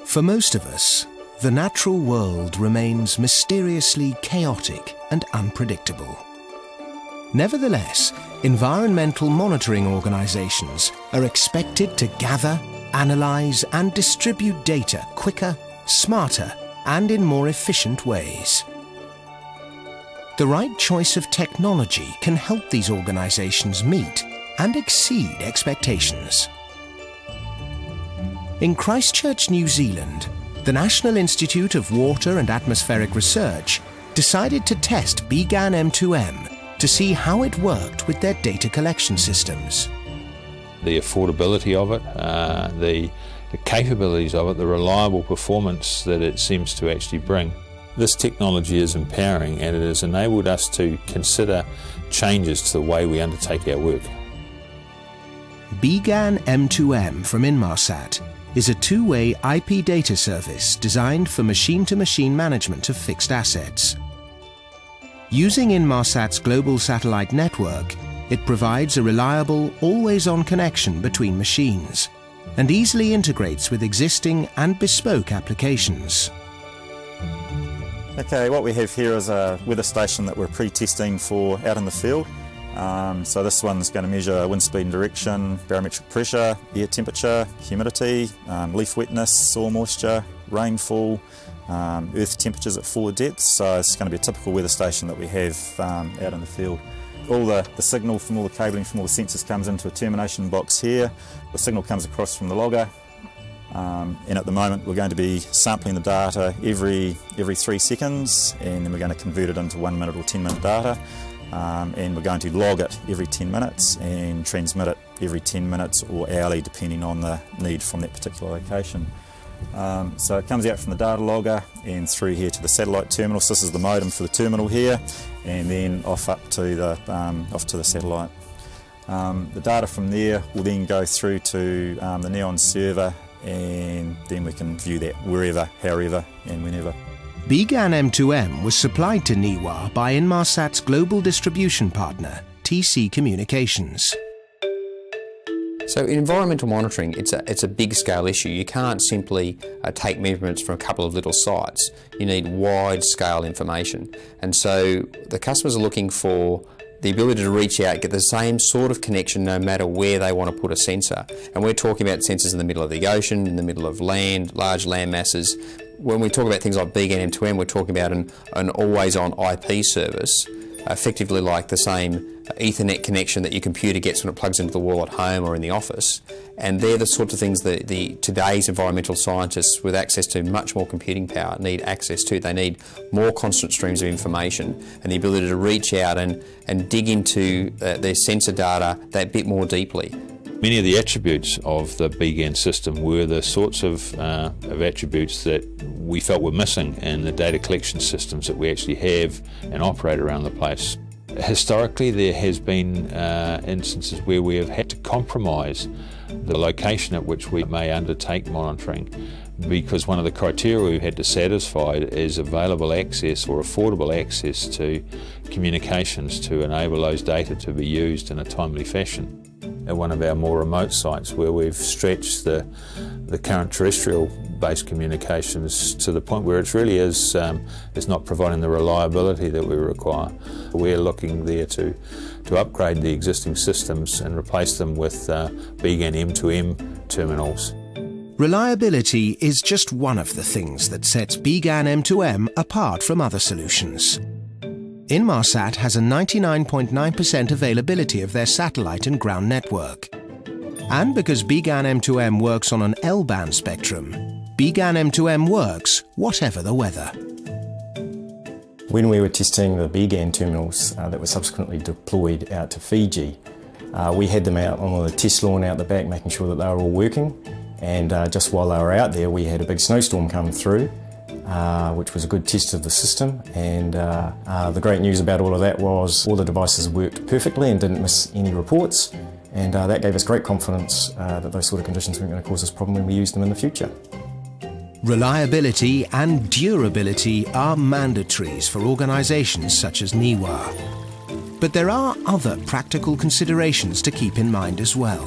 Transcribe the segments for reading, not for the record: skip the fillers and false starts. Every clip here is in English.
For most of us, the natural world remains mysteriously chaotic and unpredictable. Nevertheless, environmental monitoring organisations are expected to gather, analyse and distribute data quicker, smarter and in more efficient ways. The right choice of technology can help these organisations meet and exceed expectations. In Christchurch, New Zealand, the National Institute of Water and Atmospheric Research decided to test BGAN M2M to see how it worked with their data collection systems. The affordability of it, the capabilities of it, the reliable performance that it seems to actually bring. This technology is empowering and it has enabled us to consider changes to the way we undertake our work. BGAN M2M from Inmarsat is a two-way IP data service designed for machine-to-machine management of fixed assets. Using Inmarsat's global satellite network, it provides a reliable, always-on connection between machines and easily integrates with existing and bespoke applications. Okay, what we have here is a weather station that we're pre-testing for out in the field. So this one's going to measure wind speed and direction, barometric pressure, air temperature, humidity, leaf wetness, soil moisture, rainfall, earth temperatures at forward depths. So it's going to be a typical weather station that we have out in the field. All the signal from all the cabling from all the sensors comes into a termination box here. The signal comes across from the logger. And at the moment we're going to be sampling the data every 3 seconds, and then we're going to convert it into 1 minute or 10 minute data. And we're going to log it every 10 minutes and transmit it every 10 minutes or hourly depending on the need from that particular location. So it comes out from the data logger and through here to the satellite terminal. So this is the modem for the terminal here, and then off to the satellite. The data from there will then go through to the NEON server, and then we can view that wherever, however and whenever. BGAN M2M was supplied to NIWA by Inmarsat's global distribution partner, TC Communications. So in environmental monitoring, it's a big scale issue. You can't simply take measurements from a couple of little sites. You need wide scale information. And so the customers are looking for the ability to reach out, get the same sort of connection no matter where they want to put a sensor. And we're talking about sensors in the middle of the ocean, in the middle of land, large land masses. When we talk about things like BGAN M2M, we're talking about an always-on IP service, effectively like the same Ethernet connection that your computer gets when it plugs into the wall at home or in the office. And they're the sorts of things that today's environmental scientists with access to much more computing power need access to. They need more constant streams of information and the ability to reach out and dig into their sensor data that bit more deeply. Many of the attributes of the BGAN system were the sorts of attributes that we felt were missing in the data collection systems that we actually have and operate around the place. Historically, there has been instances where we have had to compromise the location at which we may undertake monitoring, because one of the criteria we've had to satisfy is available access or affordable access to communications to enable those data to be used in a timely fashion. At one of our more remote sites where we've stretched the current terrestrial-based communications to the point where it really is not providing the reliability that we require. We're looking there to upgrade the existing systems and replace them with BGAN M2M terminals. Reliability is just one of the things that sets BGAN M2M apart from other solutions. Inmarsat has a 99.9% availability of their satellite and ground network. And because BGAN M2M works on an L-band spectrum, BGAN M2M works whatever the weather. When we were testing the BGAN terminals that were subsequently deployed out to Fiji, we had them out on the test lawn out the back, making sure that they were all working. And just while they were out there, we had a big snowstorm come through, which was a good test of the system. And the great news about all of that was all the devices worked perfectly and didn't miss any reports. And that gave us great confidence that those sort of conditions weren't going to cause us a problem when we used them in the future. Reliability and durability are mandatories for organisations such as NIWA. But there are other practical considerations to keep in mind as well.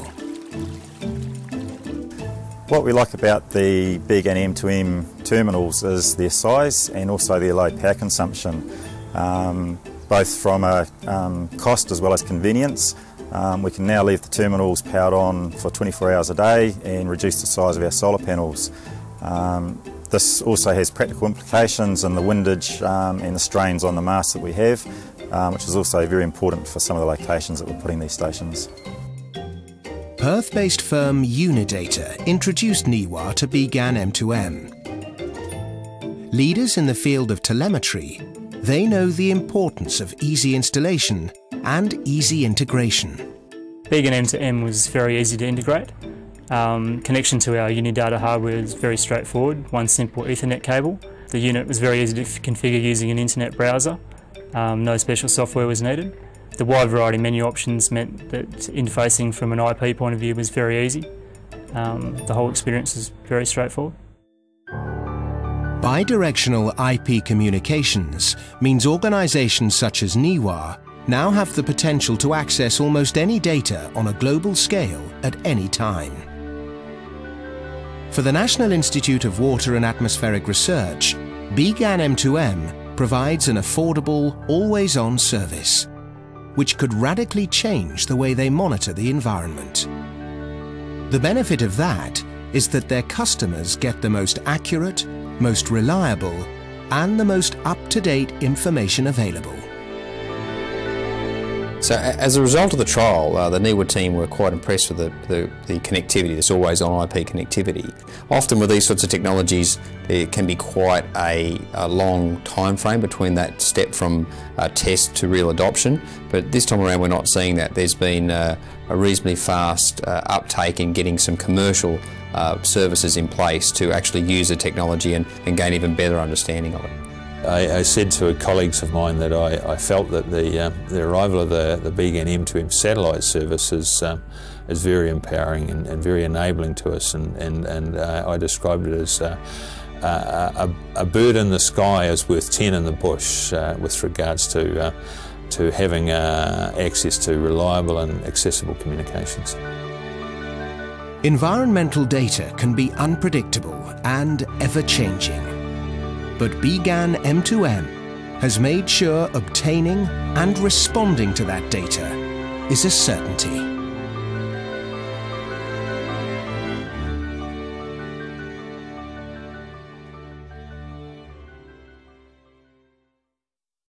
What we like about the BGAN M2M terminals is their size and also their low power consumption, both from a cost as well as convenience. We can now leave the terminals powered on for 24 hours a day and reduce the size of our solar panels. This also has practical implications in the windage and the strains on the masts that we have, which is also very important for some of the locations that we're putting these stations. Perth-based firm Unidata introduced NIWA to BGAN M2M. Leaders in the field of telemetry, they know the importance of easy installation and easy integration. BGAN M2M was very easy to integrate. Connection to our Unidata hardware is very straightforward, one simple Ethernet cable. The unit was very easy to configure using an internet browser. No special software was needed. The wide variety menu options meant that interfacing from an IP point of view was very easy. The whole experience is very straightforward. Bidirectional IP communications means organisations such as NIWA now have the potential to access almost any data on a global scale at any time. For the National Institute of Water and Atmospheric Research, BGAN M2M provides an affordable, always-on service, which could radically change the way they monitor the environment. The benefit of that is that their customers get the most accurate, most reliable, and the most up-to-date information available. So as a result of the trial, the NIWA team were quite impressed with the connectivity, this always-on IP connectivity. Often with these sorts of technologies, there can be quite a long time frame between that step from test to real adoption, but this time around we're not seeing that. There's been a reasonably fast uptake in getting some commercial services in place to actually use the technology and gain even better understanding of it. I said to colleagues of mine that I felt that the arrival of the BGAN M2M satellite service is very empowering and very enabling to us, and I described it as a bird in the sky is worth 10 in the bush with regards to having access to reliable and accessible communications. Environmental data can be unpredictable and ever-changing. But BGAN M2M has made sure obtaining and responding to that data is a certainty.